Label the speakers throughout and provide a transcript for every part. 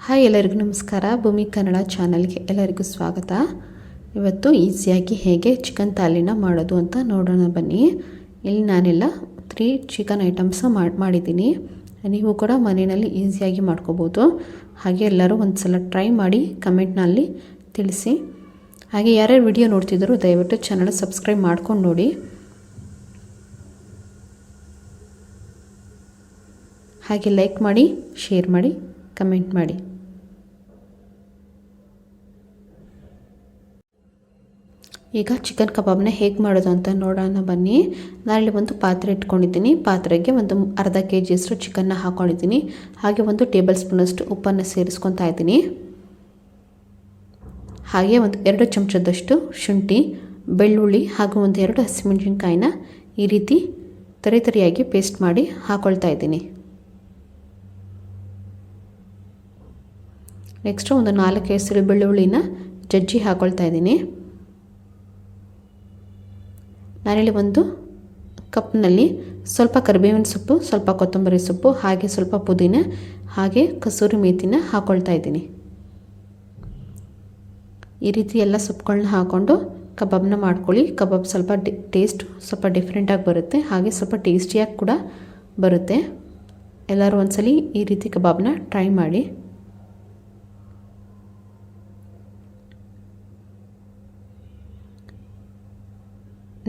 Speaker 1: Hi, ಎಲ್ಲರಿಗೂ ನಮಸ್ಕಾರ. ಭೂಮಿ ಕನ್ನಡ ಚಾನಲ್ಗೆ ಎಲ್ಲರಿಗೂ ಸ್ವಾಗತ. ಇವತ್ತು ಈಸಿಯಾಗಿ ಹೇಗೆ ಚಿಕನ್ ಥಾಲಿನ ಮಾಡೋದು ಅಂತ ನೋಡೋಣ ಬನ್ನಿ. ಇಲ್ಲಿ ನಾನೆಲ್ಲ 3 ಚಿಕನ್ ಐಟಮ್ಸ್ ಮಾಡಿದ್ದೀನಿ. ನೀವು ಕೂಡ ಮನೆಯಲ್ಲಿ ಈಸಿಯಾಗಿ ಮಾಡ್ಕೋಬೋದು. ಹಾಗೆ ಎಲ್ಲರೂ ಒಂದು ಸಲ ಟ್ರೈ ಮಾಡಿ ಕಮೆಂಟ್ನಲ್ಲಿ ತಿಳಿಸಿ. ಹಾಗೆ ಯಾರ್ಯಾರು ವಿಡಿಯೋ ನೋಡ್ತಿದ್ರು ದಯವಿಟ್ಟು ಚಾನಲ್ ಸಬ್ಸ್ಕ್ರೈಬ್ ಮಾಡ್ಕೊಂಡು ನೋಡಿ. ಹಾಗೆ ಲೈಕ್ ಮಾಡಿ, ಶೇರ್ ಮಾಡಿ, ಕಮೆಂಟ್ ಮಾಡಿ. ಈಗ ಚಿಕನ್ ಕಬಾಬ್ನ ಹೇಗೆ ಮಾಡೋದು ಅಂತ ನೋಡೋಣ ಬನ್ನಿ. ನಾನಿಲ್ಲಿ ಒಂದು ಪಾತ್ರೆ ಇಟ್ಕೊಂಡಿದ್ದೀನಿ. ಪಾತ್ರೆಗೆ ಒಂದು ಅರ್ಧ kg ಅಷ್ಟು ಚಿಕನ್ನ ಹಾಕ್ಕೊಂಡಿದ್ದೀನಿ. ಹಾಗೆ 1 ಟೇಬಲ್ ಸ್ಪೂನಷ್ಟು ಉಪ್ಪನ್ನು ಸೇರಿಸ್ಕೊತಾ ಇದ್ದೀನಿ. ಹಾಗೆ 2 ಚಮಚದಷ್ಟು ಶುಂಠಿ, ಬೆಳ್ಳುಳ್ಳಿ ಹಾಗೂ 2 ಹಸಿಮೆಣಸಿನಕಾಯಿನ ಈ ರೀತಿ ತರಿಯಾಗಿ ಪೇಸ್ಟ್ ಮಾಡಿ ಹಾಕ್ಕೊಳ್ತಾ ಇದ್ದೀನಿ. ನೆಕ್ಸ್ಟು 4 ಎಸಳು ಬೆಳ್ಳುಳ್ಳಿನ ಜಜ್ಜಿ ಹಾಕ್ಕೊಳ್ತಾ ಇದ್ದೀನಿ. ನಾನಿಲ್ಲಿ ಒಂದು ಕಪ್ನಲ್ಲಿ ಸ್ವಲ್ಪ ಕರಿಬೇವಿನ ಸೊಪ್ಪು, ಸ್ವಲ್ಪ ಕೊತ್ತಂಬರಿ ಸೊಪ್ಪು, ಹಾಗೆ ಸ್ವಲ್ಪ ಪುದೀನ, ಹಾಗೆ ಕಸೂರಿ ಮೇಥಿನ ಹಾಕ್ಕೊಳ್ತಾ ಇದ್ದೀನಿ. ಈ ರೀತಿ ಎಲ್ಲ ಸೊಪ್ಪುಗಳನ್ನ ಹಾಕ್ಕೊಂಡು ಕಬಾಬ್ನ ಮಾಡ್ಕೊಳ್ಳಿ. ಕಬಾಬ್ ಸ್ವಲ್ಪ ಟೇಸ್ಟ್ ಸ್ವಲ್ಪ ಡಿಫ್ರೆಂಟಾಗಿ ಬರುತ್ತೆ, ಹಾಗೆ ಸ್ವಲ್ಪ ಟೇಸ್ಟಿಯಾಗಿ ಕೂಡ ಬರುತ್ತೆ. ಎಲ್ಲರೂ ಒಂದ್ಸಲಿ ಈ ರೀತಿ ಕಬಾಬ್ನ ಟ್ರೈ ಮಾಡಿ.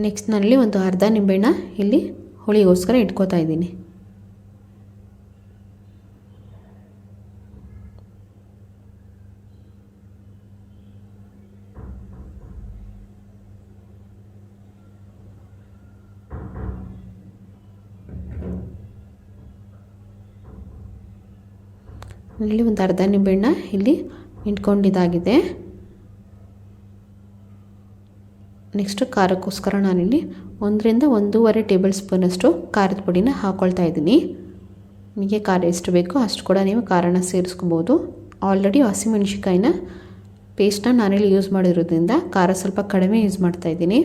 Speaker 1: ನೆಕ್ಸ್ಟ್ ನಾನಲ್ಲಿ ಒಂದು ಅರ್ಧ ನಿಂಬೆಹಣ್ಣ ಇಲ್ಲಿ ಹುಳಿಗೋಸ್ಕರ ಇಟ್ಕೋತಾ ಇದ್ದೀನಿ. ಇಲ್ಲಿ ಒಂದು ಅರ್ಧ ನಿಂಬೆಹಣ್ಣ ಇಲ್ಲಿ ಇಟ್ಕೊಂಡಿದ್ದಾಗಿದೆ. ನೆಕ್ಸ್ಟು ಖಾರಕ್ಕೋಸ್ಕರ ನಾನಿಲ್ಲಿ 1 ರಿಂದ 1.5 ಟೇಬಲ್ ಸ್ಪೂನಷ್ಟು ಖಾರದ ಪುಡಿನ ಹಾಕ್ಕೊಳ್ತಾ ಇದ್ದೀನಿ. ನಿಮಗೆ ಖಾರ ಎಷ್ಟು ಬೇಕೋ ಅಷ್ಟು ಕೂಡ ನೀವು ಖಾರನ ಸೇರಿಸ್ಕೊಬೋದು. ಆಲ್ರೆಡಿ ಹಸಿಮೆಣಸಿನಕಾಯಿನ ಪೇಸ್ಟನ್ನ ನಾನಿಲ್ಲಿ ಯೂಸ್ ಮಾಡಿರೋದ್ರಿಂದ ಖಾರ ಸ್ವಲ್ಪ ಕಡಿಮೆ ಯೂಸ್ ಮಾಡ್ತಾ ಇದ್ದೀನಿ.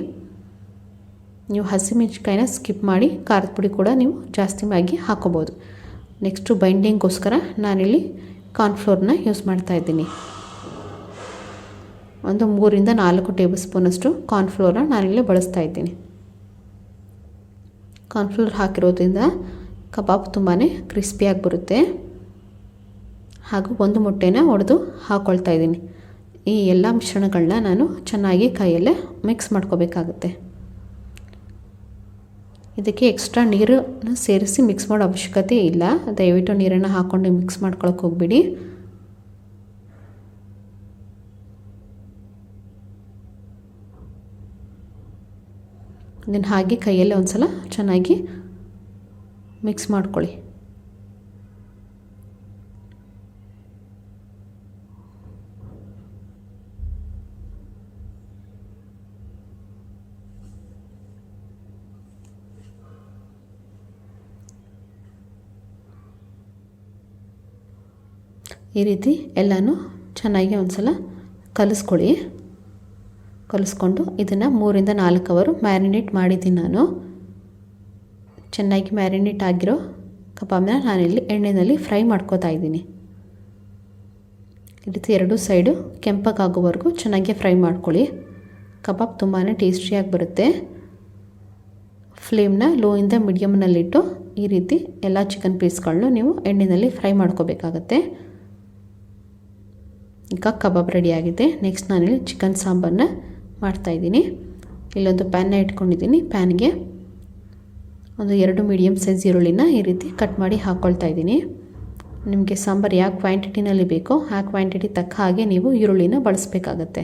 Speaker 1: ನೀವು ಹಸಿಮೆಣಸಿನಕಾಯಿನ ಸ್ಕಿಪ್ ಮಾಡಿ ಖಾರದ ಪುಡಿ ಕೂಡ ನೀವು ಜಾಸ್ತಿ ಹಾಕ್ಕೋಬೋದು. ನೆಕ್ಸ್ಟು ಬೈಂಡಿಂಗ್ಗೋಸ್ಕರ ನಾನಿಲ್ಲಿ ಕಾರ್ನ್ಫ್ಲೋರ್ನ ಯೂಸ್ ಮಾಡ್ತಾ ಇದ್ದೀನಿ. 3 ರಿಂದ 4 ಟೇಬಲ್ ಸ್ಪೂನಷ್ಟು ಕಾರ್ನ್ಫ್ಲೋರ್ನ ನಾನಿಲ್ಲಿ ಬಳಸ್ತಾ ಇದ್ದೀನಿ. ಕಾರ್ನ್ಫ್ಲೋರ್ ಹಾಕಿರೋದ್ರಿಂದ ಕಬಾಬ್ ತುಂಬಾ ಕ್ರಿಸ್ಪಿಯಾಗಿ ಬರುತ್ತೆ. ಹಾಗೂ 1 ಮೊಟ್ಟೆನ ಒಡೆದು ಹಾಕ್ಕೊಳ್ತಾ ಇದ್ದೀನಿ. ಈ ಎಲ್ಲ ಮಿಶ್ರಣಗಳನ್ನ ನಾನು ಚೆನ್ನಾಗಿ ಕೈಯಲ್ಲೇ ಮಿಕ್ಸ್ ಮಾಡ್ಕೋಬೇಕಾಗುತ್ತೆ. ಇದಕ್ಕೆ ಎಕ್ಸ್ಟ್ರಾ ನೀರನ್ನು ಸೇರಿಸಿ ಮಿಕ್ಸ್ ಮಾಡೋ ಅವಶ್ಯಕತೆ ಇಲ್ಲ. ದಯವಿಟ್ಟು ನೀರನ್ನು ಹಾಕ್ಕೊಂಡು ಮಿಕ್ಸ್ ಮಾಡ್ಕೊಳಕ್ಕೆ ಹೋಗ್ಬಿಡಿ. ಇದನ್ನು ಹಾಗೆ ಕೈಯಲ್ಲೇ ಒಂದು ಸಲ ಚೆನ್ನಾಗಿ ಮಿಕ್ಸ್ ಮಾಡ್ಕೊಳ್ಳಿ. ಈ ರೀತಿ ಎಲ್ಲನೂ ಚೆನ್ನಾಗಿ ಒಂದು ಸಲ ಕಲಿಸ್ಕೊಂಡು ಇದನ್ನು 3 ರಿಂದ 4 ಅವರ್ ಮ್ಯಾರಿನೇಟ್ ಮಾಡಿದ್ದೀನಿ. ನಾನು ಚೆನ್ನಾಗಿ ಮ್ಯಾರಿನೇಟ್ ಆಗಿರೋ ಕಬಾಬ್ನ ನಾನಿಲ್ಲಿ ಎಣ್ಣೆಯಲ್ಲಿ ಫ್ರೈ ಮಾಡ್ಕೋತಾ ಇದ್ದೀನಿ. ಈ ರೀತಿ 2 ಸೈಡು ಕೆಂಪಗಾಗೋವರೆಗೂ ಚೆನ್ನಾಗಿ ಫ್ರೈ ಮಾಡ್ಕೊಳ್ಳಿ. ಕಬಾಬ್ ತುಂಬಾ ಟೇಸ್ಟಿಯಾಗಿ ಬರುತ್ತೆ. ಫ್ಲೇಮ್ನ ಲೋಯಿಂದ ಮೀಡಿಯಮ್ನಲ್ಲಿಟ್ಟು ಈ ರೀತಿ ಎಲ್ಲ ಚಿಕನ್ ಪೀಸ್ಗಳನ್ನೂ ನೀವು ಎಣ್ಣೆಯಲ್ಲಿ ಫ್ರೈ ಮಾಡ್ಕೋಬೇಕಾಗತ್ತೆ. ಈಗ ಕಬಾಬ್ ರೆಡಿಯಾಗಿದೆ. ನೆಕ್ಸ್ಟ್ ನಾನಿಲ್ಲಿ ಚಿಕನ್ ಸಾಂಬಾರನ್ನ ಮಾಡ್ತಾಯಿದ್ದೀನಿ. ಇಲ್ಲೊಂದು ಪ್ಯಾನ್ನ ಇಟ್ಕೊಂಡಿದ್ದೀನಿ. ಪ್ಯಾನ್ಗೆ 2 ಮೀಡಿಯಮ್ ಸೈಜ್ ಈರುಳ್ಳಿನ ಈ ರೀತಿ ಕಟ್ ಮಾಡಿ ಹಾಕ್ಕೊಳ್ತಾ ಇದ್ದೀನಿ. ನಿಮಗೆ ಸಾಂಬಾರು ಯಾವ ಕ್ವಾಂಟಿಟಿನಲ್ಲಿ ಬೇಕೋ ಆ ಕ್ವಾಂಟಿಟಿ ತಕ್ಕ ಹಾಗೆ ನೀವು ಈರುಳ್ಳಿನ ಬಳಸಬೇಕಾಗತ್ತೆ.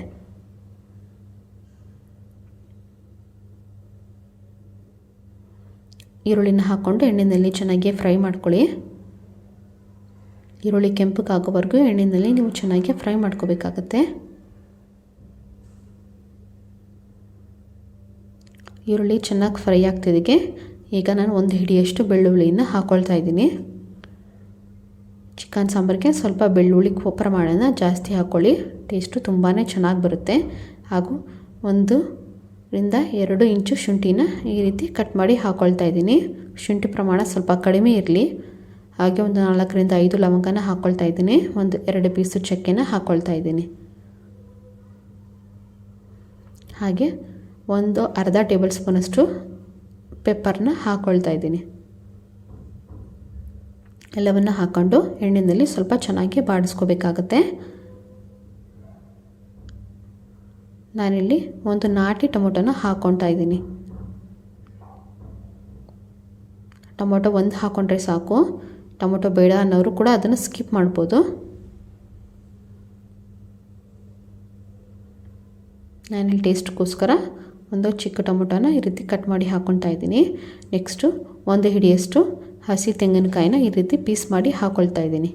Speaker 1: ಈರುಳ್ಳಿನ ಹಾಕ್ಕೊಂಡು ಎಣ್ಣೆಯಲ್ಲಿ ಚೆನ್ನಾಗಿ ಫ್ರೈ ಮಾಡ್ಕೊಳ್ಳಿ. ಈರುಳ್ಳಿ ಕೆಂಪಗಾಗೋವರೆಗೂ ಎಣ್ಣೆಯಲ್ಲಿ ನೀವು ಚೆನ್ನಾಗಿ ಫ್ರೈ ಮಾಡ್ಕೋಬೇಕಾಗತ್ತೆ. ಈರುಳ್ಳಿ ಚೆನ್ನಾಗಿ ಫ್ರೈ ಆಗ್ತಿದ್ದಕ್ಕೆ ಈಗ ನಾನು 1 ಹಿಡಿಯಷ್ಟು ಬೆಳ್ಳುಳ್ಳಿನ ಹಾಕ್ಕೊಳ್ತಾ ಇದ್ದೀನಿ. ಚಿಕನ್ ಸಾಂಬಾರಿಗೆ ಸ್ವಲ್ಪ ಬೆಳ್ಳುಳ್ಳಿ ಪ್ರಮಾಣನ ಜಾಸ್ತಿ ಹಾಕ್ಕೊಳ್ಳಿ. ಟೇಸ್ಟು ತುಂಬಾ ಚೆನ್ನಾಗಿ ಬರುತ್ತೆ. ಹಾಗೂ 1 ರಿಂದ 2 ಇಂಚು ಶುಂಠಿನ ಈ ರೀತಿ ಕಟ್ ಮಾಡಿ ಹಾಕ್ಕೊಳ್ತಾ ಇದ್ದೀನಿ. ಶುಂಠಿ ಪ್ರಮಾಣ ಸ್ವಲ್ಪ ಕಡಿಮೆ ಇರಲಿ. ಹಾಗೆ ಒಂದು 4ರಿಂದ 5 ಲವಂಗನ ಹಾಕ್ಕೊಳ್ತಾ ಇದ್ದೀನಿ. ಒಂದು 2 ಪೀಸು ಚಕ್ಕೆನ ಹಾಕ್ಕೊಳ್ತಾ ಇದ್ದೀನಿ. ಹಾಗೆ ಒಂದು ಅರ್ಧ ಟೇಬಲ್ ಸ್ಪೂನಷ್ಟು ಪೆಪ್ಪರ್ನ ಹಾಕ್ಕೊಳ್ತಾ ಇದ್ದೀನಿ. ಎಲ್ಲವನ್ನು ಹಾಕ್ಕೊಂಡು ಎಣ್ಣೆಯಲ್ಲಿ ಸ್ವಲ್ಪ ಚೆನ್ನಾಗಿ ಬಾಡಿಸ್ಕೋಬೇಕಾಗತ್ತೆ. ನಾನಿಲ್ಲಿ ಒಂದು ನಾಟಿ ಟೊಮೊಟೊನ ಹಾಕ್ಕೊಳ್ತಾ ಇದ್ದೀನಿ. ಟೊಮೊಟೊ ಒಂದು ಹಾಕ್ಕೊಂಡ್ರೆ ಸಾಕು. ಟೊಮೊಟೊ ಬೇಡ ಅನ್ನೋರು ಕೂಡ ಅದನ್ನು ಸ್ಕಿಪ್ ಮಾಡ್ಬೋದು. ನಾನಿಲ್ಲಿ ಟೇಸ್ಟ್ಗೋಸ್ಕರ ಒಂದು ಚಿಕ್ಕ ಟೊಮೊಟೊನ ಈ ರೀತಿ ಕಟ್ ಮಾಡಿ ಹಾಕ್ಕೊಳ್ತಾ ಇದ್ದೀನಿ. ನೆಕ್ಸ್ಟು 1 ಹಿಡಿಯಷ್ಟು ಹಸಿ ತೆಂಗಿನಕಾಯಿನ ಈ ರೀತಿ ಪೀಸ್ ಮಾಡಿ ಹಾಕ್ಕೊಳ್ತಾ ಇದ್ದೀನಿ.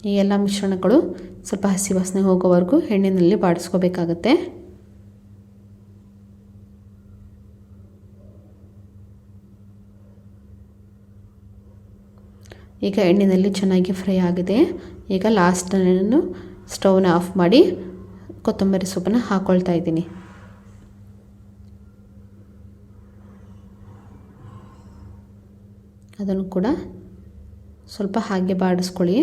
Speaker 1: ಈ ಎಲ್ಲ ಮಿಶ್ರಣಗಳು ಸ್ವಲ್ಪ ಹಸಿ ವಾಸನೆ ಹೋಗೋವರೆಗೂ ಎಣ್ಣೆಯಲ್ಲಿ ಬಾಡಿಸ್ಕೋಬೇಕಾಗತ್ತೆ. ಈಗ ಎಣ್ಣೆಯಲ್ಲಿ ಚೆನ್ನಾಗಿ ಫ್ರೈ ಆಗಿದೆ. ಈಗ ಲಾಸ್ಟನ್ನು ಸ್ಟವ್ನ ಆಫ್ ಮಾಡಿ ಕೊತ್ತಂಬರಿ ಸೊಪ್ಪನ್ನು ಹಾಕ್ಕೊಳ್ತಾ ಇದ್ದೀನಿ. ಅದನ್ನು ಕೂಡ ಸ್ವಲ್ಪ ಹಾಗೆ ಬಾಡಿಸ್ಕೊಳ್ಳಿ.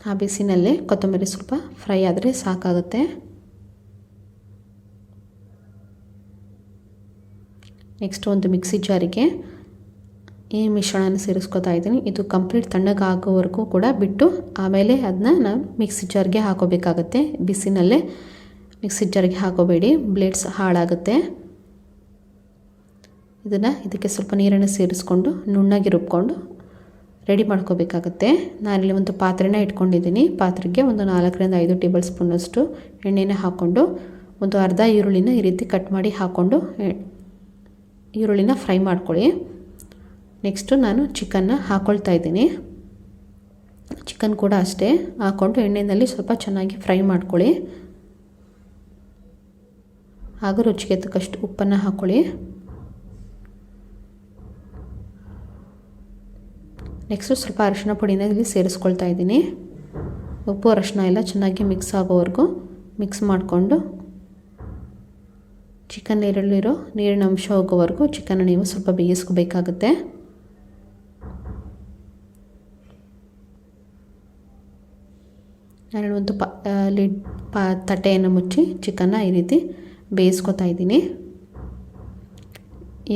Speaker 1: ಆ ಬಿಸಿನಲ್ಲೇ ಕೊತ್ತಂಬರಿ ಸ್ವಲ್ಪ ಫ್ರೈ ಆದರೆ ಸಾಕಾಗುತ್ತೆ. ನೆಕ್ಸ್ಟ್ ಒಂದು ಮಿಕ್ಸಿ ಜಾರಿಗೆ ಈ ಮಿಶ್ರಣನ ಸೇರಿಸ್ಕೊತಾ ಇದ್ದೀನಿ. ಇದು ಕಂಪ್ಲೀಟ್ ತಣ್ಣಗಾಗೋವರೆಗೂ ಕೂಡ ಬಿಟ್ಟು ಆಮೇಲೆ ಅದನ್ನ ನಾವು ಮಿಕ್ಸಿ ಜಾರ್ಗೆ ಹಾಕೋಬೇಕಾಗತ್ತೆ. ಬಿಸಿನಲ್ಲೇ ಮಿಕ್ಸಿ ಜಾರ್ಗೆ ಹಾಕೋಬೇಡಿ, ಬ್ಲೇಡ್ಸ್ ಹಾಳಾಗುತ್ತೆ. ಇದಕ್ಕೆ ಸ್ವಲ್ಪ ನೀರನ್ನು ಸೇರಿಸ್ಕೊಂಡು ನುಣ್ಣಗೆ ರುಬ್ಕೊಂಡು ರೆಡಿ ಮಾಡ್ಕೋಬೇಕಾಗತ್ತೆ. ನಾನಿಲ್ಲಿ ಒಂದು ಪಾತ್ರೆನ ಇಟ್ಕೊಂಡಿದ್ದೀನಿ. ಪಾತ್ರೆಗೆ ಒಂದು 4ರಿಂದ 5 ಟೇಬಲ್ ಸ್ಪೂನಷ್ಟು ಎಣ್ಣೆನ ಹಾಕ್ಕೊಂಡು ಒಂದು ಅರ್ಧ ಈರುಳ್ಳಿನ ಈ ರೀತಿ ಕಟ್ ಮಾಡಿ ಹಾಕ್ಕೊಂಡು ಈರುಳ್ಳಿನ ಫ್ರೈ ಮಾಡ್ಕೊಳ್ಳಿ. ನೆಕ್ಸ್ಟು ನಾನು ಚಿಕನ್ನ ಹಾಕ್ಕೊಳ್ತಾ ಇದ್ದೀನಿ. ಚಿಕನ್ ಕೂಡ ಅಷ್ಟೇ ಹಾಕ್ಕೊಂಡು ಎಣ್ಣೆಯಲ್ಲಿ ಸ್ವಲ್ಪ ಚೆನ್ನಾಗಿ ಫ್ರೈ ಮಾಡ್ಕೊಳ್ಳಿ. ಹಾಗೂ ರುಚಿಗೆ ತಕ್ಕಷ್ಟು ಉಪ್ಪನ್ನು ಹಾಕ್ಕೊಳ್ಳಿ. ನೆಕ್ಸ್ಟು ಸ್ವಲ್ಪ ಅರಿಶಿನ ಪುಡಿನ ಇಲ್ಲಿ ಸೇರಿಸ್ಕೊಳ್ತಾ ಇದ್ದೀನಿ. ಉಪ್ಪು ಅರಿಶಿನ ಎಲ್ಲ ಚೆನ್ನಾಗಿ ಮಿಕ್ಸ್ ಆಗೋವರೆಗೂ ಮಿಕ್ಸ್ ಮಾಡಿಕೊಂಡು ಚಿಕನ್ನಲ್ಲಿರೋ ನೀರಿನ ಅಂಶ ಹೋಗೋವರೆಗೂ ಚಿಕನ್ನ ನೀವು ಸ್ವಲ್ಪ ಬೇಯಿಸ್ಕೋಬೇಕಾಗುತ್ತೆ. ನಾನು ಒಂದು ತಟ್ಟೆಯನ್ನು ಮುಚ್ಚಿ ಚಿಕನ್ನ ಈ ರೀತಿ ಬೇಯಿಸ್ಕೊತಾ ಇದ್ದೀನಿ.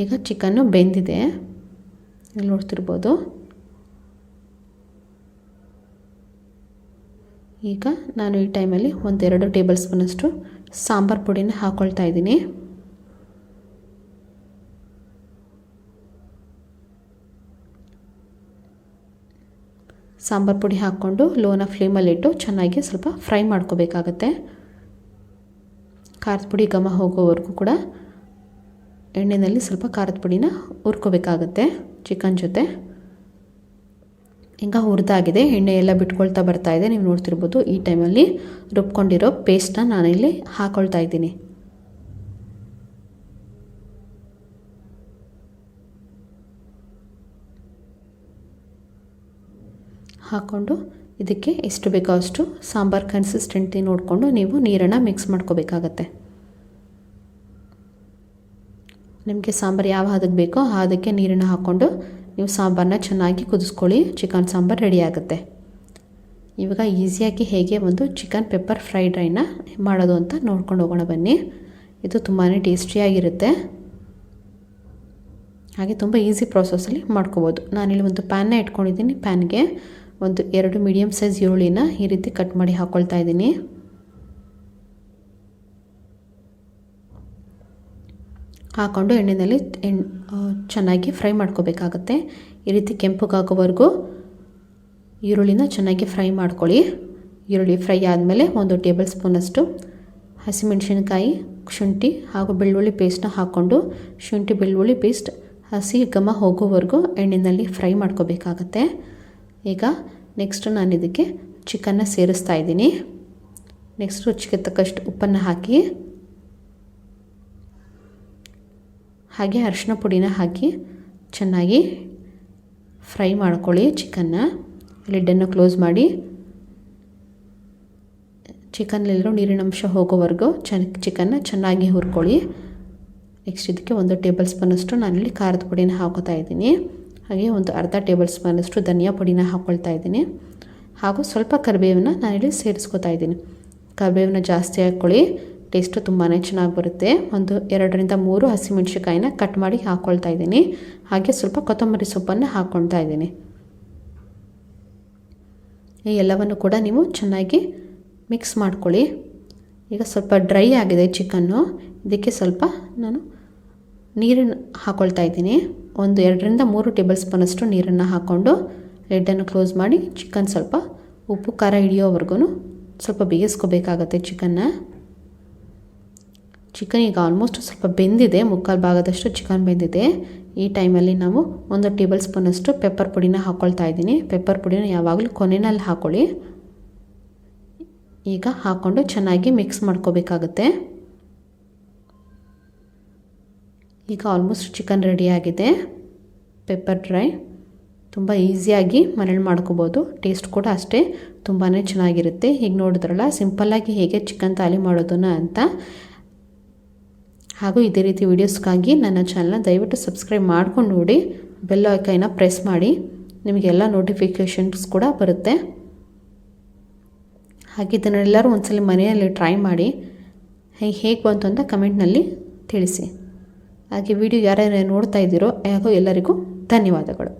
Speaker 1: ಈಗ ಚಿಕನ್ನು ಬೆಂದಿದೆ, ಇಲ್ಲಿ ನೋಡ್ತಿರ್ಬೋದು. ಈಗ ನಾನು ಈ ಟೈಮಲ್ಲಿ 1-2 ಟೇಬಲ್ ಸ್ಪೂನಷ್ಟು ಸಾಂಬಾರು ಪುಡಿನ ಹಾಕ್ಕೊಳ್ತಾ ಇದ್ದೀನಿ. ಸಾಂಬಾರು ಪುಡಿ ಹಾಕ್ಕೊಂಡು ಲೋನ ಫ್ಲೇಮಲ್ಲಿಟ್ಟು ಚೆನ್ನಾಗಿ ಸ್ವಲ್ಪ ಫ್ರೈ ಮಾಡ್ಕೋಬೇಕಾಗತ್ತೆ. ಖಾರದ ಪುಡಿ ಘಮ ಹೋಗೋವರೆಗೂ ಕೂಡ ಎಣ್ಣೆಯಲ್ಲಿ ಸ್ವಲ್ಪ ಖಾರದ ಪುಡಿನ ಹುರ್ಕೋಬೇಕಾಗತ್ತೆ ಚಿಕನ್ ಜೊತೆ. ಈಗ ಹುರಿದಾಗಿದೆ, ಎಣ್ಣೆ ಎಲ್ಲ ಬಿಟ್ಕೊಳ್ತಾ ಬರ್ತಾ ಇದೆ, ನೀವು ನೋಡ್ತಿರ್ಬೋದು. ಈ ಟೈಮಲ್ಲಿ ರುಬ್ಕೊಂಡಿರೋ ಪೇಸ್ಟ್ನ ನಾನಿಲ್ಲಿ ಹಾಕ್ಕೊಳ್ತಾ ಇದ್ದೀನಿ. ಹಾಕ್ಕೊಂಡು ಇದಕ್ಕೆ ಎಷ್ಟು ಬೇಕೋ ಅಷ್ಟು ಸಾಂಬಾರು ಕನ್ಸಿಸ್ಟೆಂಟಿ ನೋಡಿಕೊಂಡು ನೀವು ನೀರನ್ನು ಮಿಕ್ಸ್ ಮಾಡ್ಕೋಬೇಕಾಗತ್ತೆ. ನಿಮಗೆ ಸಾಂಬಾರು ಯಾವ ಹದಕ್ಕೆ ಬೇಕೋ ಆ ಹದಕ್ಕೆ ನೀರನ್ನು ಹಾಕ್ಕೊಂಡು ನೀವು ಸಾಂಬಾರನ್ನ ಚೆನ್ನಾಗಿ ಕುದಿಸ್ಕೊಳ್ಳಿ. ಚಿಕನ್ ಸಾಂಬಾರು ರೆಡಿ ಆಗುತ್ತೆ. ಇವಾಗ ಈಸಿಯಾಗಿ ಹೇಗೆ ಒಂದು ಚಿಕನ್ ಪೆಪ್ಪರ್ ಫ್ರೈಡ್ ರೈನ ಮಾಡೋದು ಅಂತ ನೋಡ್ಕೊಂಡು ಹೋಗೋಣ ಬನ್ನಿ. ಇದು ತುಂಬಾ ಟೇಸ್ಟಿಯಾಗಿರುತ್ತೆ, ಹಾಗೆ ತುಂಬ ಈಸಿ ಪ್ರಾಸೆಸ್ಸಲ್ಲಿ ಮಾಡ್ಕೋಬೋದು. ನಾನಿಲ್ಲಿ ಒಂದು ಪ್ಯಾನ್ನ ಇಟ್ಕೊಂಡಿದ್ದೀನಿ. ಪ್ಯಾನ್ಗೆ ಒಂದು 2 ಮೀಡಿಯಮ್ ಸೈಜ್ ಈರುಳ್ಳಿನ ಈ ರೀತಿ ಕಟ್ ಮಾಡಿ ಹಾಕ್ಕೊಳ್ತಾ ಇದ್ದೀನಿ. ಹಾಕ್ಕೊಂಡು ಎಣ್ಣೆಯಲ್ಲಿ ಚೆನ್ನಾಗಿ ಫ್ರೈ ಮಾಡ್ಕೋಬೇಕಾಗತ್ತೆ. ಈ ರೀತಿ ಕೆಂಪಗಾಗೋವರೆಗೂ ಈರುಳ್ಳಿನ ಚೆನ್ನಾಗಿ ಫ್ರೈ ಮಾಡ್ಕೊಳ್ಳಿ. ಈರುಳ್ಳಿ ಫ್ರೈ ಆದಮೇಲೆ 1 ಟೇಬಲ್ ಸ್ಪೂನಷ್ಟು ಹಸಿಮೆಣಸಿನಕಾಯಿ, ಶುಂಠಿ ಹಾಗೂ ಬೆಳ್ಳುಳ್ಳಿ ಪೇಸ್ಟ್ನ ಹಾಕ್ಕೊಂಡು ಶುಂಠಿ ಬೆಳ್ಳುಳ್ಳಿ ಪೇಸ್ಟ್ ಹಸಿ ಘಮ ಹೋಗೋವರೆಗೂ ಎಣ್ಣೆಯಲ್ಲಿ ಫ್ರೈ ಮಾಡ್ಕೋಬೇಕಾಗತ್ತೆ. ಈಗ ನೆಕ್ಸ್ಟು ನಾನು ಇದಕ್ಕೆ ಚಿಕನ್ನ ಸೇರಿಸ್ತಾ ಇದ್ದೀನಿ. ನೆಕ್ಸ್ಟ್ ರುಚಿಗೆ ತಕ್ಕಷ್ಟು ಉಪ್ಪನ್ನು ಹಾಕಿ ಹಾಗೆ ಅರಿಶಿನ ಪುಡಿನ ಹಾಕಿ ಚೆನ್ನಾಗಿ ಫ್ರೈ ಮಾಡ್ಕೊಳ್ಳಿ. ಚಿಕನ್ನ ಲಿಡ್ಡನ್ನು ಕ್ಲೋಸ್ ಮಾಡಿ ಚಿಕನ್ನಲ್ಲಿರೋ ನೀರಿನ ಅಂಶ ಹೋಗೋವರೆಗೂ ಚಿಕನ್ನ ಚೆನ್ನಾಗಿ ಹುರ್ಕೊಳ್ಳಿ. ನೆಕ್ಸ್ಟ್ ಇದಕ್ಕೆ 1 ಟೇಬಲ್ ಸ್ಪೂನಷ್ಟು ನಾನಿಲ್ಲಿ ಖಾರದ ಪುಡಿನ ಹಾಕೋತಾ ಇದ್ದೀನಿ. ಹಾಗೆ ಒಂದು ಅರ್ಧ ಟೇಬಲ್ ಸ್ಪೂನಷ್ಟು ಧನಿಯಾ ಪುಡಿನ ಹಾಕ್ಕೊಳ್ತಾ ಇದ್ದೀನಿ. ಹಾಗೂ ಸ್ವಲ್ಪ ಕರಿಬೇವನ್ನ ನಾನಿಲ್ಲಿ ಸೇರಿಸ್ಕೊತಾ ಇದ್ದೀನಿ. ಕರಿಬೇವನ್ನ ಜಾಸ್ತಿ ಹಾಕ್ಕೊಳ್ಳಿ, ಟೇಸ್ಟು ತುಂಬಾ ಚೆನ್ನಾಗಿ ಬರುತ್ತೆ. ಒಂದು 2ರಿಂದ 3 ಹಸಿಮೆಣಸಿಕಾಯಿನ ಕಟ್ ಮಾಡಿ ಹಾಕ್ಕೊಳ್ತಾ ಇದ್ದೀನಿ. ಹಾಗೆ ಸ್ವಲ್ಪ ಕೊತ್ತಂಬರಿ ಸೊಪ್ಪನ್ನು ಹಾಕ್ಕೊಳ್ತಾ ಇದ್ದೀನಿ. ಈ ಎಲ್ಲವನ್ನು ಕೂಡ ನೀವು ಚೆನ್ನಾಗಿ ಮಿಕ್ಸ್ ಮಾಡ್ಕೊಳ್ಳಿ. ಈಗ ಸ್ವಲ್ಪ ಡ್ರೈ ಆಗಿದೆ ಚಿಕನ್ನು, ಇದಕ್ಕೆ ಸ್ವಲ್ಪ ನಾನು ನೀರನ್ನು ಹಾಕ್ಕೊಳ್ತಾ ಇದ್ದೀನಿ. ಒಂದು 2ರಿಂದ 3 ಟೇಬಲ್ ಸ್ಪೂನಷ್ಟು ನೀರನ್ನು ಹಾಕ್ಕೊಂಡು ಲಿಡ್ಡನ್ನು ಕ್ಲೋಸ್ ಮಾಡಿ ಚಿಕನ್ ಸ್ವಲ್ಪ ಉಪ್ಪು ಖಾರ ಹಿಡಿಯೋವರೆಗೂ ಸ್ವಲ್ಪ ಬೇಯಿಸ್ಕೋಬೇಕಾಗತ್ತೆ ಚಿಕನ್ನ. ಚಿಕನ್ ಈಗ ಆಲ್ಮೋಸ್ಟ್ ಸ್ವಲ್ಪ ಬೆಂದಿದೆ, 3/4 ಭಾಗದಷ್ಟು ಚಿಕನ್ ಬೆಂದಿದೆ. ಈ ಟೈಮಲ್ಲಿ ನಾವು 1 ಟೇಬಲ್ ಸ್ಪೂನಷ್ಟು ಪೆಪ್ಪರ್ ಪುಡಿನ ಹಾಕ್ಕೊಳ್ತಾ ಇದ್ದೀನಿ. ಪೆಪ್ಪರ್ ಪುಡಿನ ಯಾವಾಗಲೂ ಕೊನೆಯಲ್ಲಿ ಹಾಕ್ಕೊಳ್ಳಿ. ಈಗ ಹಾಕ್ಕೊಂಡು ಚೆನ್ನಾಗಿ ಮಿಕ್ಸ್ ಮಾಡ್ಕೋಬೇಕಾಗತ್ತೆ. ಈಗ ಆಲ್ಮೋಸ್ಟ್ ಚಿಕನ್ ರೆಡಿಯಾಗಿದೆ. ಪೆಪ್ಪರ್ ಡ್ರೈ ತುಂಬ ಈಸಿಯಾಗಿ ಮನೇಲಿ ಮಾಡ್ಕೋಬೋದು. ಟೇಸ್ಟ್ ಕೂಡ ಅಷ್ಟೇ ತುಂಬಾ ಚೆನ್ನಾಗಿರುತ್ತೆ. ಈಗ ನೋಡಿದ್ರಲ್ಲ ಸಿಂಪಲ್ಲಾಗಿ ಹೇಗೆ ಚಿಕನ್ ತಾಲಿ ಮಾಡೋದನ್ನು ಅಂತ. ಹಾಗೂ ಇದೇ ರೀತಿ ವೀಡಿಯೋಸ್ಗಾಗಿ ನನ್ನ ಚಾನಲ್ನ ದಯವಿಟ್ಟು ಸಬ್ಸ್ಕ್ರೈಬ್ ಮಾಡ್ಕೊಂಡು ನೋಡಿ, ಬೆಲ್ ಐಕಾನ್ನ ಪ್ರೆಸ್ ಮಾಡಿ, ನಿಮಗೆಲ್ಲ ನೋಟಿಫಿಕೇಷನ್ಸ್ ಕೂಡ ಬರುತ್ತೆ. ಹಾಗೆ ಇದನ್ನೆಲ್ಲರೂ ಒಂದ್ಸಲ ಮನೆಯಲ್ಲಿ ಟ್ರೈ ಮಾಡಿ ಹೇಗೆ ಬಂತು ಅಂತ ಕಮೆಂಟ್ನಲ್ಲಿ ತಿಳಿಸಿ. ಹಾಗೆ ವಿಡಿಯೋ ಯಾರ್ಯಾರು ನೋಡ್ತಾ ಇದ್ದೀರೋ ಹಾಗೂ ಎಲ್ಲರಿಗೂ ಧನ್ಯವಾದಗಳು.